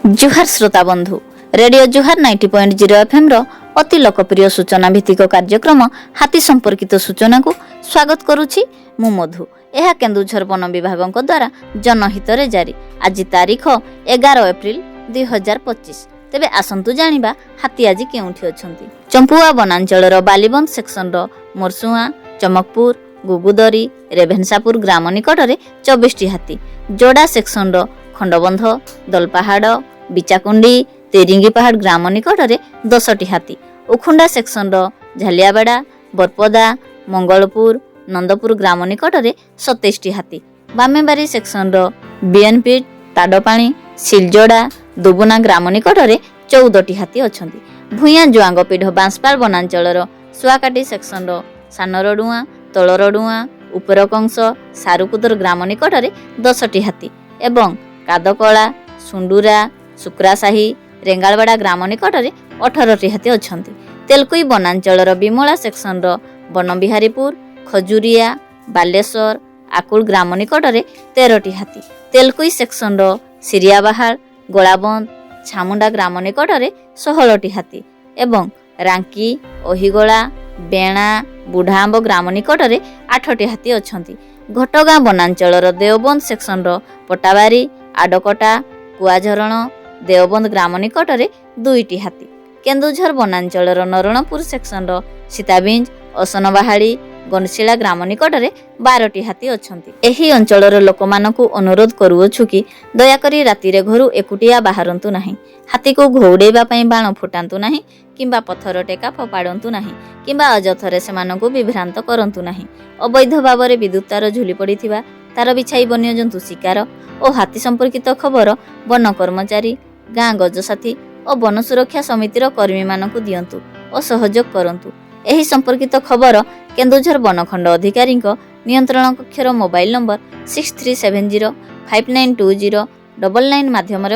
जुहार श्रोता बंधु रेडियो जुहार 90.0 एफएम रो अति लोकप्रिय सूचना भित्तिक कार्यक्रम हाथी संपर्कित सूचना को स्वागत करुछि मु मधु। यह केन्दुझर वन विभाग द्वारा जनहित रे जारी। आज तारीख 11 एप्रिल 2025। तेबे आसंतु जानिबा हाथी आज केउठी अछंती। चंपुआ वनांचल बालीबंध सेक्शन रो मोरसुआ, चमकपुर, गुगुदरी, रेभेन्सापुर ग्राम निकट में 24 हाथी, जोड़ा सेक्शन रो खंडबंध, दलपहाड़, बिचाकुंडी, तेरिंगी पहाड़ ग्राम निकट में 10 हाथी, उखुंडा सेक्शन रो झालियाबेड़ा, बरपदा, मंगलपुर, नंदपुर ग्राम निकट में 27 हाथी, बामेबारी सेक्शन रो बीएनपी, ताडपाणी, सिलजोड़ा, दुबुना ग्राम निकट में 14 हाथी अछंती। भूया जुआंगपीढ़ बांसपाल वनांचल सुआकाटी सेक्शन रो सानरडुआ, तलरडुआ, उपरकंस, सारुकुदर ग्राम निकट में 10 हाथी एवं कादकला, सुंडुरा, सुक्रासाही, रेंगालवाड़ा ग्राम निकट में 18 हाथी अछंती। तेलकुई वनांचल बिमला सेक्शन रो बनबिहारीपुर, खजुरिया, बालेश्वर, आकुल ग्राम निकट में 13 हाथी, तेलकुई सेक्शन रो सिरियाबाहार, गोलाबंद, छामुंडा ग्राम निकट में 16 हाथी एवं रांकी, ओहिगोला, बेणा, बुढ़ाआंब ग्राम निकट में 8 हाथी अछंती। घटगाँ वनांचल देवबंद सेक्शन रो पटाबारी, आडकटा, कुआझरण, देवबंद ग्राम निकट में 2 हाथी। केन्दुझर वनांचल नरणपुर सेक्शन रो सीताबिंज, असनबाहाड़ी, गणशिला ग्राम निकट में 12 हाथी अछंती। एही अंचलर लोकमानकु अनुरोध करूछु कि दयाकरी राति रे घरु एकुटिया बाहरंतु नाही। हाथी को घौड़ेबा पई बाण फुटांतु नाही किंबा पत्थर टेका फपाड़ंतु नाही किंबा अजथरे सेमानकु विभ्रांत करंतु नाही। अवैध भावरे विद्युत तार झुली पड़िथिबा, तार बिछाई वन्यजंतु शिकार और हाथी संपर्कित खबर वन कर्मचारी, गाँ गजसाथी और वन सुरक्षा समितिर कर्मी मानकु दियंतु और सहयोग करंतु। एही संपर्कित खबर केन्दुझर वनखंड अधिकारी नियंत्रण कक्षर मोबाइल नंबर 6370592099 माध्यम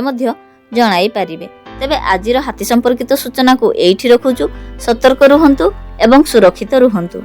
जणाई पारिबे। तेबे आजिर हाथी संपर्कित सूचना को एठी रखुछु। सतर्क रुहंतु एवं सुरक्षित रुहंतु।